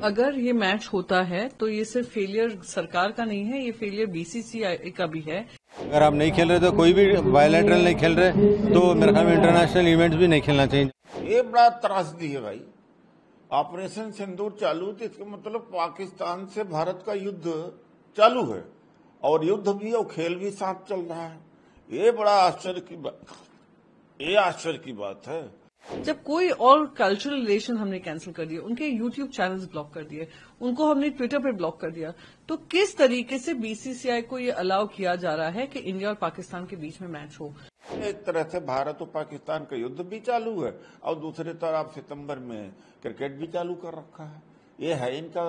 अगर ये मैच होता है तो ये सिर्फ फेलियर सरकार का नहीं है, ये फेलियर बीसीसीआई का भी है। अगर आप नहीं खेल रहे तो कोई भी बायलैटरल नहीं खेल रहे तो मेरे ख्याल में इंटरनेशनल इवेंट्स भी नहीं खेलना चाहिए। ये बड़ा त्रासदी है भाई। ऑपरेशन सिंदूर चालू थी, इसका मतलब पाकिस्तान से भारत का युद्ध चालू है और युद्ध भी और खेल भी साथ चल रहा है। ये बड़ा आश्चर्य की बात है। जब कोई और कल्चरल रिलेशन हमने कैंसिल कर दिए, उनके यूट्यूब चैनल्स ब्लॉक कर दिए, उनको हमने ट्विटर पे ब्लॉक कर दिया, तो किस तरीके से बीसीसीआई को ये अलाउ किया जा रहा है कि इंडिया और पाकिस्तान के बीच में मैच हो? एक तरह से भारत और पाकिस्तान का युद्ध भी चालू है और दूसरी तरफ सितंबर में क्रिकेट भी चालू कर रखा है। ये है इनका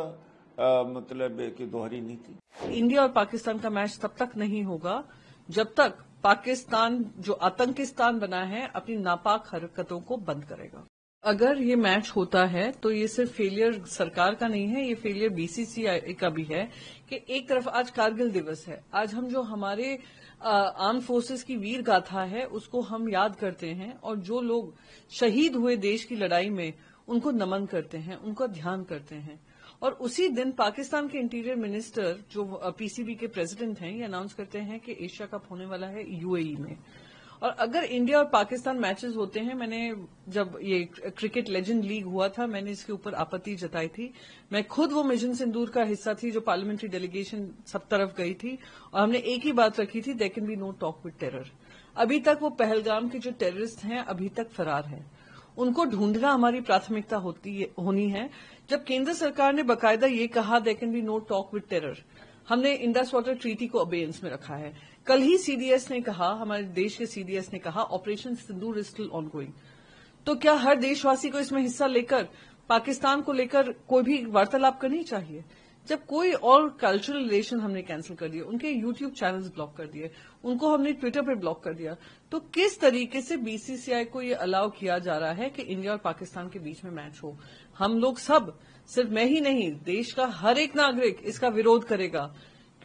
मतलब कि दोहरी नीति। इंडिया और पाकिस्तान का मैच तब तक नहीं होगा जब तक पाकिस्तान जो आतंकिस्तान बना है अपनी नापाक हरकतों को बंद करेगा। अगर ये मैच होता है तो ये सिर्फ फेलियर सरकार का नहीं है, ये फेलियर बीसीसीआई का भी है कि एक तरफ आज कारगिल दिवस है, आज हम जो हमारे आर्म फोर्सेस की वीर गाथा है उसको हम याद करते हैं और जो लोग शहीद हुए देश की लड़ाई में उनको नमन करते हैं, उनको ध्यान करते हैं। और उसी दिन पाकिस्तान के इंटीरियर मिनिस्टर जो पीसीबी के प्रेसिडेंट हैं ये अनाउंस करते हैं कि एशिया कप होने वाला है यूएई में। और अगर इंडिया और पाकिस्तान मैचेस होते हैं, मैंने जब ये क्रिकेट लेजेंड लीग हुआ था मैंने इसके ऊपर आपत्ति जताई थी। मैं खुद वो मिशन सिंदूर का हिस्सा थी जो पार्लियामेंट्री डेलीगेशन सब तरफ गई थी और हमने एक ही बात रखी थी, there can be no talk with terror. अभी तक वो पहलगाम के जो टेररिस्ट हैं अभी तक फरार हैं, उनको ढूंढना हमारी प्राथमिकता होनी है। जब केंद्र सरकार ने बकायदा ये कहा there can be no talk with terror, हमने इंडस वाटर ट्रीटी को अबेयंस में रखा है। कल ही सीडीएस ने कहा, हमारे देश के सीडीएस ने कहा operation Sindoor is still ongoing. तो क्या हर देशवासी को इसमें हिस्सा लेकर पाकिस्तान को लेकर कोई भी वार्तालाप करनी चाहिए? जब कोई और कल्चरल रिलेशन हमने कैंसिल कर दिए, उनके यूट्यूब चैनल्स ब्लॉक कर दिए, उनको हमने ट्विटर पे ब्लॉक कर दिया, तो किस तरीके से बीसीसीआई को ये अलाउ किया जा रहा है कि इंडिया और पाकिस्तान के बीच में मैच हो? हम लोग सब, सिर्फ मैं ही नहीं, देश का हर एक नागरिक इसका विरोध करेगा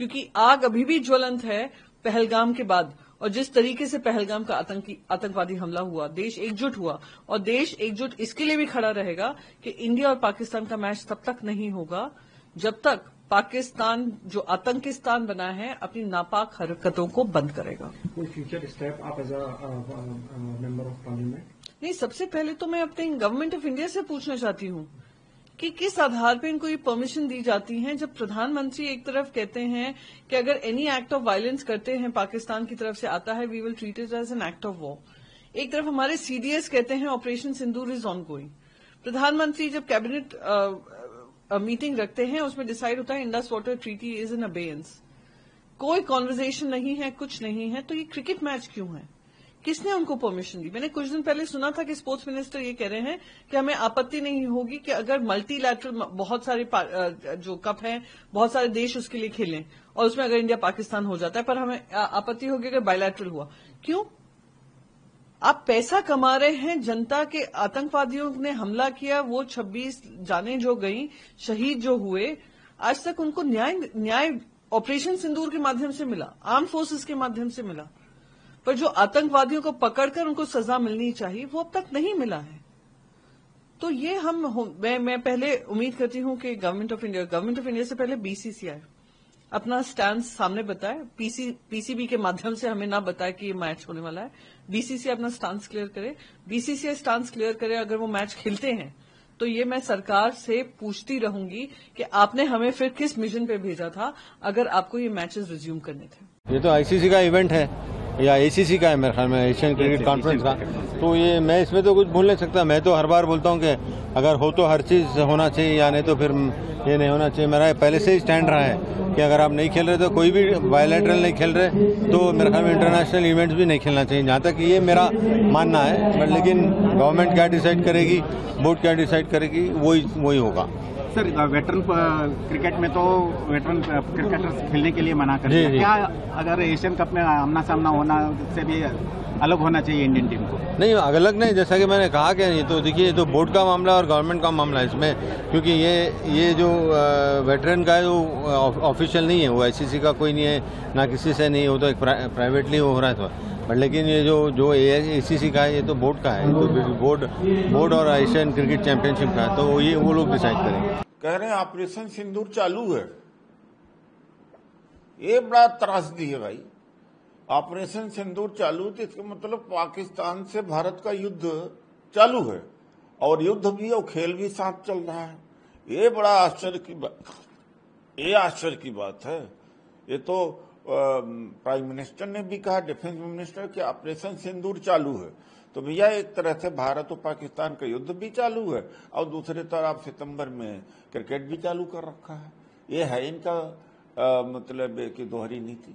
क्योंकि आग अभी भी ज्वलंत है पहलगाम के बाद। और जिस तरीके से पहलगाम का आतंकवादी हमला हुआ, देश एकजुट हुआ और देश एकजुट इसके लिए भी खड़ा रहेगा कि इंडिया और पाकिस्तान का मैच तब तक नहीं होगा जब तक पाकिस्तान जो आतंकिस्तान बना है अपनी नापाक हरकतों को बंद करेगा। कोई फ्यूचर स्टेप आप as a member of Parliament? नहीं, सबसे पहले तो मैं अपने गवर्नमेंट ऑफ इंडिया से पूछना चाहती हूँ कि किस आधार पर इनको ये परमिशन दी जाती है जब प्रधानमंत्री एक तरफ कहते हैं कि अगर एनी एक्ट ऑफ वायलेंस करते हैं पाकिस्तान की तरफ से आता है we will treat it as an act of war. एक तरफ हमारे सीडीएस कहते हैं operation Sindoor is ongoing. प्रधानमंत्री जब कैबिनेट मीटिंग रखते हैं उसमें डिसाइड होता है Indus water treaty is in abeyance. कोई कॉन्वर्जेशन नहीं है, कुछ नहीं है, तो ये क्रिकेट मैच क्यों है? किसने उनको परमिशन दी? मैंने कुछ दिन पहले सुना था कि स्पोर्ट्स मिनिस्टर ये कह रहे हैं कि हमें आपत्ति नहीं होगी कि अगर मल्टीलैटरल बहुत सारे जो कप हैं बहुत सारे देश उसके लिए खेलें और उसमें अगर इंडिया पाकिस्तान हो जाता है, पर हमें आपत्ति होगी अगर बायलैटरल हुआ। क्यों? आप पैसा कमा रहे हैं, जनता के आतंकवादियों ने हमला किया, वो 26 जाने जो गई, शहीद जो हुए, आज तक उनको न्याय ऑपरेशन सिंदूर के माध्यम से मिला, आर्म फोर्सेस के माध्यम से मिला, पर जो आतंकवादियों को पकड़कर उनको सजा मिलनी चाहिए वो अब तक नहीं मिला है। तो ये मैं पहले उम्मीद करती हूं कि गवर्नमेंट ऑफ इंडिया से पहले बीसीसीआई अपना स्टैंड सामने बताए, पीसीबी के माध्यम से हमें ना बताए कि ये मैच होने वाला है। बीसीसीआई अपना स्टांस क्लियर करे, बीसीसीआई स्टांस क्लियर करे। अगर वो मैच खेलते हैं तो ये मैं सरकार से पूछती रहूंगी कि आपने हमें फिर किस मिशन पे भेजा था अगर आपको ये मैचेस रिज्यूम करने थे। ये तो आईसीसी का इवेंट है या एसीसी का है मेरे ख्याल में, एशियन क्रिकेट कॉन्फ्रेंस का, तो ये मैं इसमें तो कुछ भूल नहीं सकता। मैं तो हर बार बोलता हूँ कि अगर हो तो हर चीज होना चाहिए या नहीं तो फिर ये नहीं होना चाहिए। मेरा पहले से ही स्टैंड रहा है कि अगर आप नहीं खेल रहे तो कोई भी बायलैटरल नहीं खेल रहे तो मेरे ख्याल में इंटरनेशनल इवेंट्स भी नहीं खेलना चाहिए, जहाँ तक ये मेरा मानना है। लेकिन गवर्नमेंट क्या डिसाइड करेगी, बोर्ड क्या डिसाइड करेगी, वही होगा। सर, वेटरन क्रिकेट में तो वेटरन क्रिकेटर्स खेलने के लिए मना कर दिया, क्या अगर एशियन कप में आमना सामना होना से भी अलग होना चाहिए इंडियन टीम को? नहीं, अलग नहीं, जैसा कि मैंने कहा कि ये तो देखिए, ये तो बोर्ड का मामला और गवर्नमेंट का मामला है इसमें, क्योंकि ये जो वेटरन का है वो ऑफिशियल नहीं है, वो आईसीसी का कोई नहीं है, ना किसी से नहीं, वो तो एक प्राइवेटली हो रहा है तो। बट लेकिन ये जो एसीसी का है ये तो बोर्ड का है, तो बोर्ड और एशियन क्रिकेट चैंपियनशिप का है, तो वो लोग डिसाइड करेंगे। कह रहे हैं ऑपरेशन सिंदूर चालू है। ये बड़ा त्रासदी है भाई। ऑपरेशन सिंदूर चालू तो इसका मतलब पाकिस्तान से भारत का युद्ध चालू है और युद्ध भी और खेल भी साथ चल रहा है। ये बड़ा आश्चर्य की बात, ये आश्चर्य की बात है। ये तो प्राइम मिनिस्टर ने भी कहा, डिफेंस मिनिस्टर, कि ऑपरेशन सिंदूर चालू है। तो भैया एक तरह से भारत और पाकिस्तान का युद्ध भी चालू है और दूसरे तरफ सितंबर में क्रिकेट भी चालू कर रखा है। ये है इनका मतलब कि दोहरी नीति।